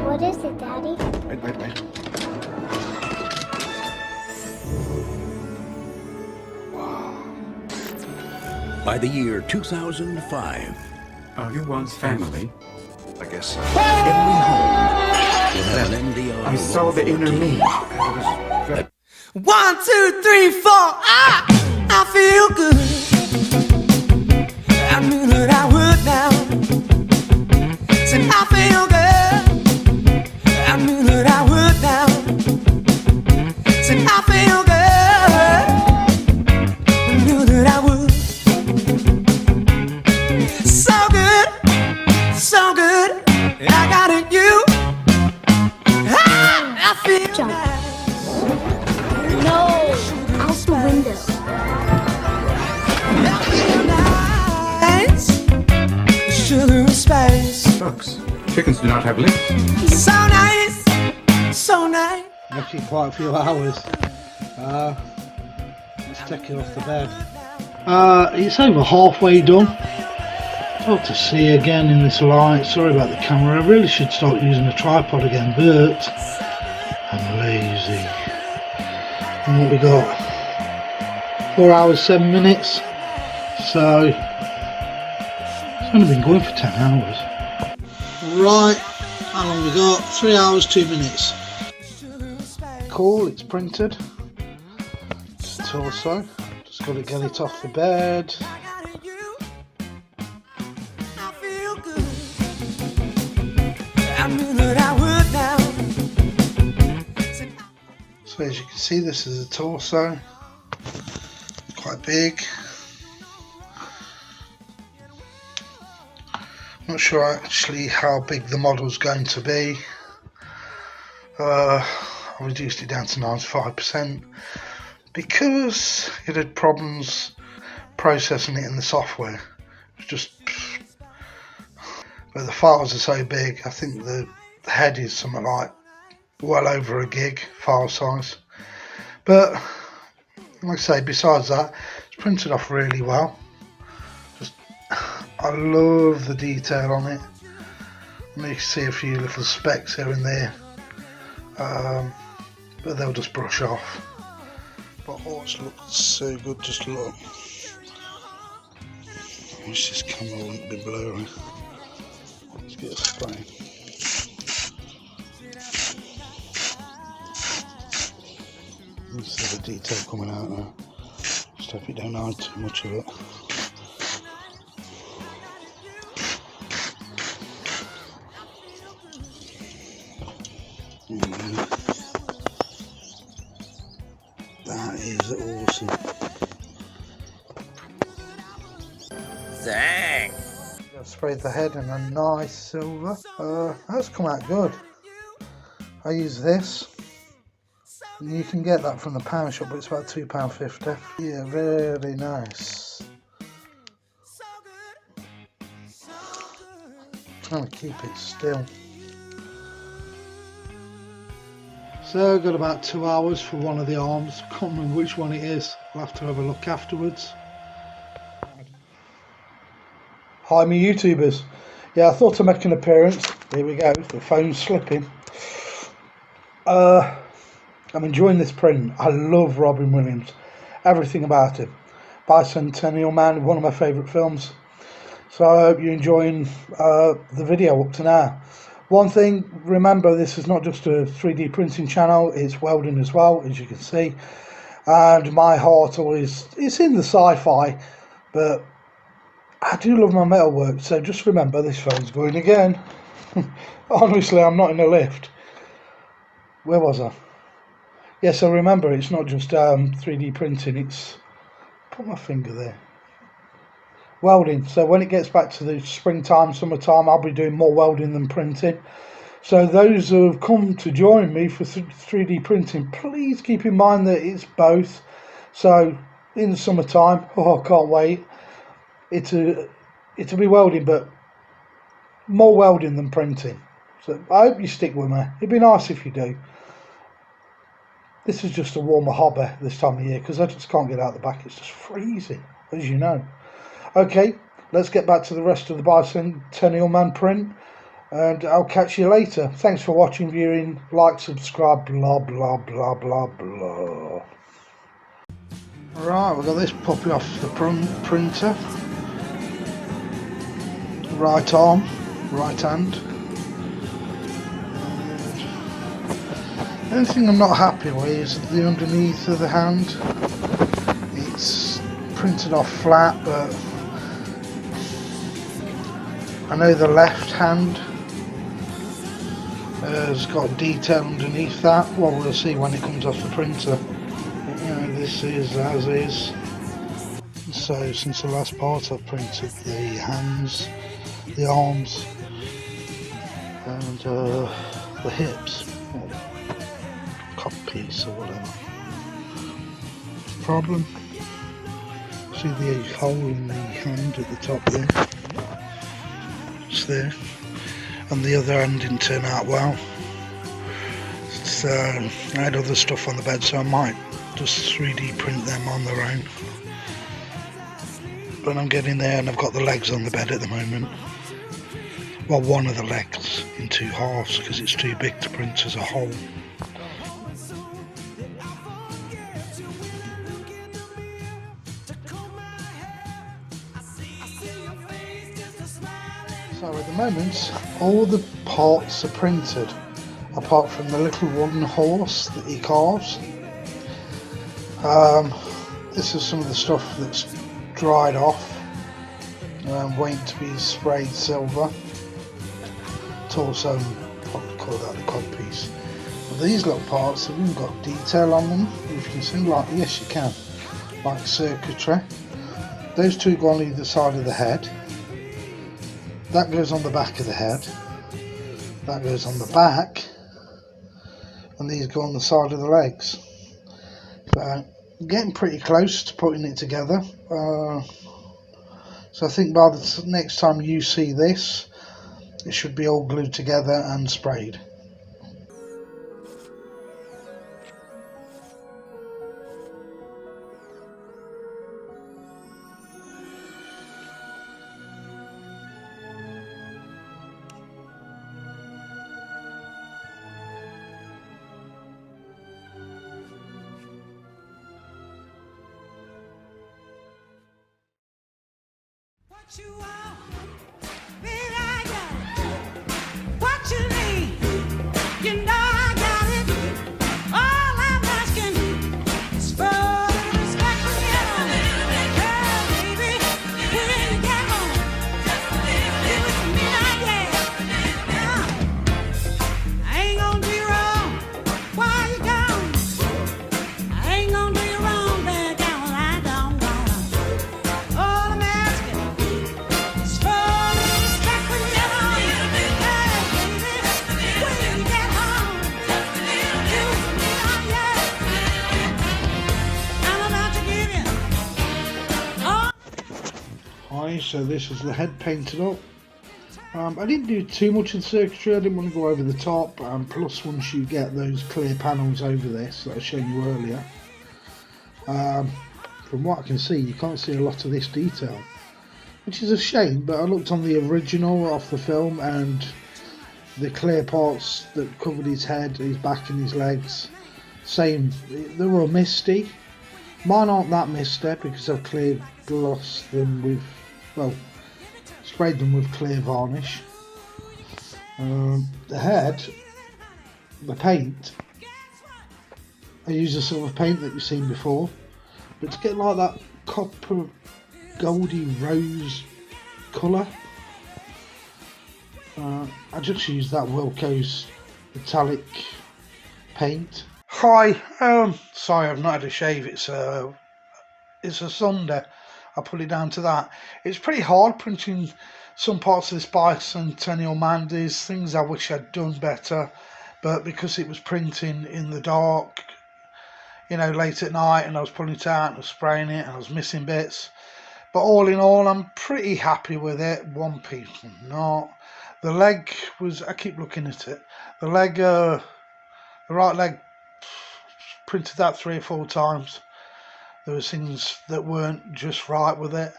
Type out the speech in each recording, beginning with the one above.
What is it, Daddy? Wait. Wow. By the year 2005, Everyone's family. I guess so. every home will have an MDR. I saw the inner me. 1, 2, 3, 4. I feel good. I knew that I would now. Said I feel good. I knew that I would now. Said I feel good. I knew that I would. So good. I got it, you. I feel Jump. nice. No! Out the window. Sugar and spice. Ducks. Chickens do not have lips. So nice. So nice. Actually quite a few hours. Let's take it off the bed. It's over halfway done. Hard to see again in this light. Sorry about the camera. I really should start using a tripod again, but I'm lazy. And what we got? 4 hours 7 minutes. So it's only been going for 10 hours. Right, how long we got? 3 hours 2 minutes. Cool, it's printed. It's a torso. Just got to get it off the bed. So as you can see, this is a torso. It's quite big. Not sure actually how big the model's going to be. I reduced it down to 95% because it had problems processing it in the software. It's just, but the files are so big. I think the head is something like well over a gig file size. But like I say, besides that, it's printed off really well. I love the detail on it. And you can see a few little specks here and there, but they'll just brush off. But oh, it looks so good. Just look. I wish this camera wouldn't be blurry. Let's get a spray. You see the detail coming out now. Just hope you don't hide too much of it. That is awesome. Thanks. I've sprayed the head in a nice silver. That's come out good. I use this. You can get that from the pound shop, but it's about £2.50. Yeah, very nice. Trying to keep it still. So I've got about 2 hours for one of the arms. I can't remember which one it is. I'll have to have a look afterwards. Hi me YouTubers. Yeah, I thought I'd make an appearance. Here we go, the phone's slipping. I'm enjoying this print. I love Robin Williams. Everything about him. Bicentennial Man, one of my favourite films. So I hope you're enjoying the video up to now. One thing, remember, this is not just a 3D printing channel, it's welding as well, as you can see. And my heart always, it's in the sci-fi, but I do love my metalwork, so just remember this phone's going again. Honestly, I'm not in a lift. Where was I? Yes, so remember, it's not just 3D printing, it's, put my finger there, welding. So when it gets back to the springtime, summertime, I'll be doing more welding than printing. So those who have come to join me for 3D printing, please keep in mind that it's both. So in the summertime, oh, I can't wait. It'll be welding, but more welding than printing. So I hope you stick with me. It'd be nice if you do. This is just a warmer hobby this time of year because I just can't get out the back. It's just freezing, as you know. Okay, let's get back to the rest of the Bicentennial Man print. and I'll catch you later. Thanks for watching, viewing, like, subscribe, blah blah blah blah blah. Right, we've got this puppy off the printer. Right arm, right hand. The only thing I'm not happy with is the underneath of the hand. It's printed off flat, but I know the left hand has got detail underneath that. Well, we'll see when it comes off the printer. But, you know, this is as is. So since the last part, I've printed the hands, the arms, and the hips, or cup piece or whatever. Problem. See the hole in the hand at the top there? It's there. And the other hand didn't turn out well. I had other stuff on the bed, so I might just 3D print them on their own. But I'm getting there, and I've got the legs on the bed at the moment. Well, one of the legs in two halves because it's too big to print as a whole. So at the moment, all the parts are printed, apart from the little wooden horse that he carves. This is some of the stuff that's dried off, waiting to be sprayed silver. Torso, probably call that the cod piece. But these little parts have even got detail on them. You can see, like, yes you can, like circuitry. Those two go on either side of the head. That goes on the back of the head, that goes on the back, and these go on the side of the legs. So getting pretty close to putting it together. So I think by the next time you see this, it should be all glued together and sprayed. What you want, baby, I got it. What you need, you know I got it. All I'm asking is for the respect from you. Girl, baby, when you get home, give it to me now, yeah. I ain't gonna do you wrong while you gone. I ain't gonna do you wrong, baby, down when I don't go. All I'm asking. Hi, so this is the head painted up. I didn't do too much of the circuitry, I didn't want to go over the top, plus once you get those clear panels over this that I showed you earlier, from what I can see you can't see a lot of this detail, which is a shame. But I looked on the original off the film, and the clear parts that covered his head, his back and his legs, same, they were misty. Mine aren't that misty because I've clear glossed them with, well, sprayed them with clear varnish. The head, the paint, I use a sort of paint that you've seen before, but to get like that copper goldy rose colour, I just use that Wilco's metallic paint. Hi, sorry I've not had a shave, it's a Sunday, I put it down to that. It's pretty hard printing some parts of this bicentennial man. There's things I wish I'd done better, but because it was printing in the dark, you know, late at night, and I was pulling it out and I was spraying it and I was missing bits, but all in all I'm pretty happy with it. One piece not. The leg was, I keep looking at it, the leg, the right leg, printed that 3 or 4 times. There was things that weren't just right with it.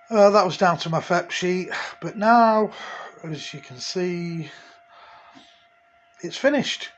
That was down to my FEP sheet, but now as you can see, it's finished.